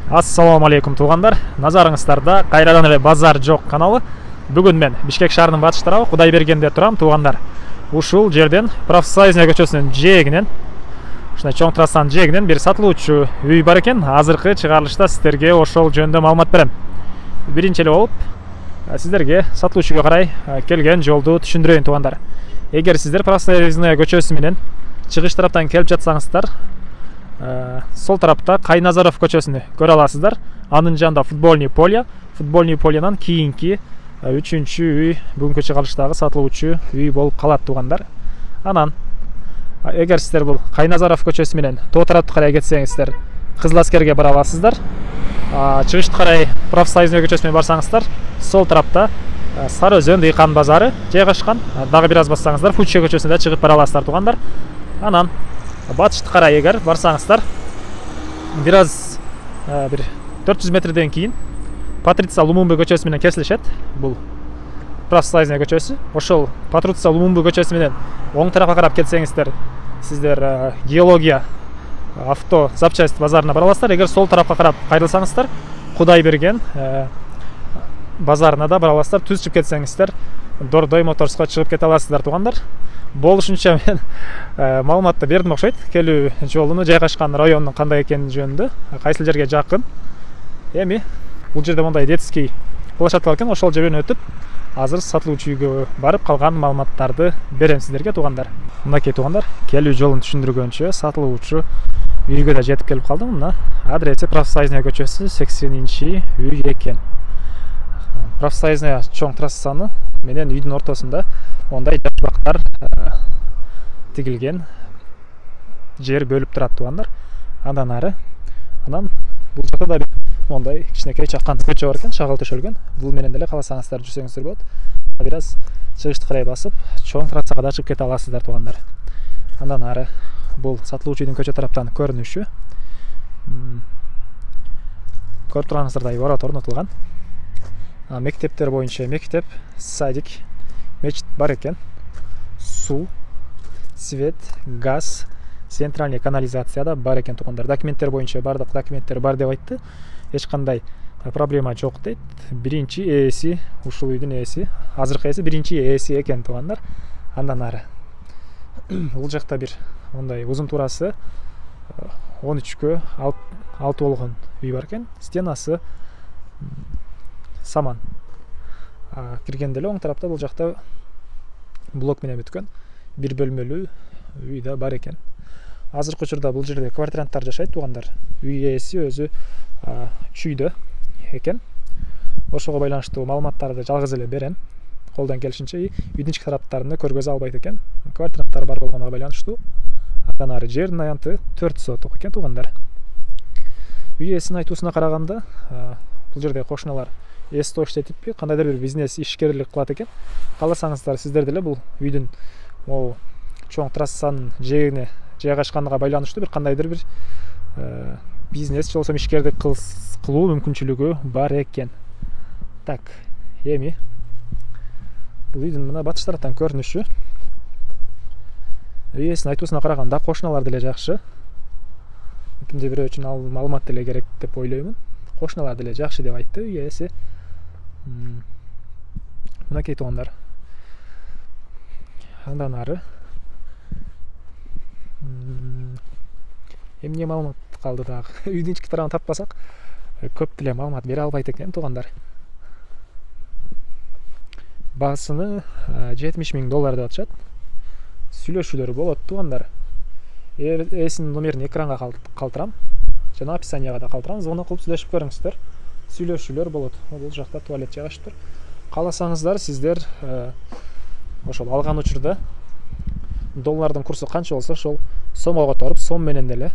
Ассаламу алейкум туугандар. Назарыңыздарда кайрадан эле базар жок каналы. Бүгүн мен Бишкек шаарынын батыш тарабы Кудайбергенде турам туугандар. Ушул жерден Профсоюзный көчөсүнүн жээгинен, ушундай чоң трассанын жээгинен бир сатылуучу үй бар экен. Азыркы чыгарылышта сиздерге ошол жөнүндө маалымат берем. Биринчи эле болуп сиздерге сатылуучуга карай келген жолду түшүндүрөйүн туугандар. Эгер сиздер Профсоюзный көчөсү менен чыгыш тараптан келип жатсаңыздар, сол тарапта Кайназаров көчөсүнү көрө аласыздар. Анын жанында футбольный полянан кийинки 3-чү үй бүгүнкү чыгарылыштагы сатылуучу үй болуп калат туугандар. Анан эгер сиздер бул Кайназаров көчөсү менен тоо тарапты карай кетсеңиздер, Кызыл Аскерге бара аласыздар. Чыгышты карай Профсоюзный көчөсү менен барсаңыздар, сол тарапта Сары Өзөн дыйкан базары жайгашкан. Дагы бир аз бассаңыздар Фучче көчөсүнө чыгып бара аласыздар туугандар. Анан батышты карай эгер барсаңыздар, бир аз бир 400 метрден кийин Патриция Лумумбы көчөсү менен кесилишет. Бул Профсоюзный көчөсү. Ошол Патриция Лумумбы көчөсү менен оң тарапка карап кетсеңиздер, сиздер геология авто запчасть базарына бара аласыздар. Эгер сол тарапка карап кайрылсаңыздар, Кудайберген базарына да бара аласыздар. Түз чыгып кетсеңиздер, Дордой моторско чыгып кете аласыздар туугандар. Болушунча мен маалыматты бердим окшойт. Келүү жолуну жайгашкан райондун кандай экени жөнүндө, кайсыл жерге жакын. Эми бул жерде мондай детский площадка бар экен. Ошол жерден өтүп, азыр сатылуучу үйгө барып калган маалыматтарды берем сиздерге туугандар. Мынакей туугандар, келүү жолун түшүндүргөнчө сатылуучу үйгө да жетип келип калдым. Мына адреси Профсоюзный көчөсү 80-чи үй экен. Профсоюзный чоң трассаны менен үйдүн ортосунда ондай жапырактар тигилген жер бөлүп турат туугандар. Андан ары, анан бул жакта да мондай кичинекей чакан көчө бар экен, шагал төшөлгөн. Бул менен деле кааласаңыздар жүрсөңүздөр болот. Бир аз чыгышты карай басып, чоң трассага да чыгып кете аласыздар туугандар. Андан ары бул сатылуучу үйдүн көчө тараптан көрүнүшү. Көрүп турганыңыздардай ворот орнотулган. Мектептер боюнча мектеп, садик, мечит бар экен. Суу, свет, газ, центральный канализация да бар экен туугандар. Документтер боюнча бардык документтер бар деп айтты. Эч кандай проблема жок дейт. Биринчи ээси, ушул үйдүн ээси, азыркы ээси биринчи ээси экен туугандар. Андан ары бул жакта бир мондай узун турасы 13кө 6 болгон үй бар экен. Стенасы саман. Киргенде эле оң тарапта бул жакта блок менен бүткөн бир бөлмөлүү үй да бар экен. Азыркы учурда бул жерде квартиранттар жашайт туугандар. Үй ээси өзү чүйдө экен. Ошого байланыштуу маалыматтарды жалгыз эле берем. Колдон келишинче үйдүн ички тараптарында көргөзө албайт экен. Квартиранттар бар болгонуна байланыштуу. Андан ары жердин аянты 4 соток экен туугандар. Үй ээсинин айтуусуна караганда, бул жерде кошуналар эсто иштетиппи, кандайдыр бир бизнес ишкерлик кылат экен. Кааласаңыздар сиздер деле бул үйдүн чоң трассанын жээгине жайгашканга байланыштуу бир кандайдыр бир бизнес же болбосо ишкерлик кылуу мүмкүнчүлүгү бар экен. Так, эми бул үйдүн мына батыш тараптан көрүнүшү. Үй ээсинин айтуусуна караганда кошуналар деле жакшы. Кимде бирөө үчүн ал маалымат деле керек деп ойлоймун. Кошуналар деле жакшы деп айтты үй ээси. Мынакей туугандар. Андан ары эмне маалымат калды дагы? Үйдүн ички тарабын таппасак, көп деле маалымат бере албайт экен туугандар. Баасыны $70,000 деп атышат. Сүйлөшүүлөр болот туугандар. Ээсинин номерин экранга калтырам. Жана описанияга да калтырам. Звонок кылып сүйлөшүп көрүңүздөр. Сүйлөшүүлөр болот. Бул жакта туалет жайгашыптыр. Кааласаңыздар сиздер ошол алган учурда доллардын курсу канча болсо ошол сомго которуп, сом менен деле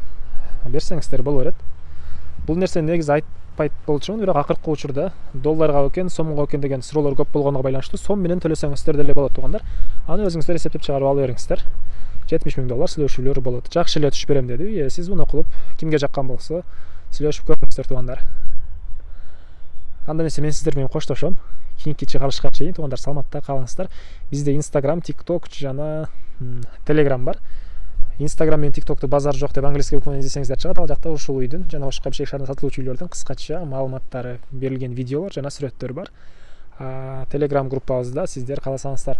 берсеңиздер боло берет. Бул нерсени негизи айтпайт болчумун, бирок акыркы учурда долларга экен, сомго экен деген суроолор көп болгонуна байланыштуу сом менен төлөсөңүздөр деле болот туугандар. Аны өзүңүздөр эсептеп чыгарып ала бериңиздер. $70,000 сүйлөшүүлөр болот. Жакшы эле түшүп берем деди. Сиз звонок кылып, кимге жаккан болсо сүйлөшүп көрүңүздөр туугандар. Анда эмесе мен сиздер менен коштошом. Кийинки чыгарылышка чейин туугандар саламатта калыңыздар. Бизде Instagram, TikTok жана Telegram бар. Instagram менен TikTok'та базар жоқ деп английский буквамен издесеңиздер чыгат. Ал жакта ушул үйдүн жана башка Бишкек шаарында сатылуучу үйлөрдүн кыскача маалыматтары берилген видеолор жана сүрөттөр бар. Telegram группабызда сиздер кааласаңыздар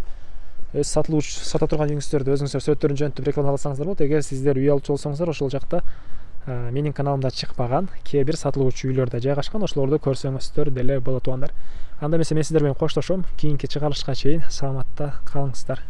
өз сата турган үйүңүздөрдү өзүңүздөр сүрөттөрүн жөнөтүп рекламаласаңыздар болот. Эгер сиздер үй алчу болсоңуздар, ошол жакта менин каналымда чыкпаган кээ бир сатылуучу үйлөрдө жайгашкан, ошолорду көрсөңүздөр деле болот туугандар. Анда эмесе мен сиздер менен коштошом. Кийинки чыгарылышка чейин саламатта калыңыздар.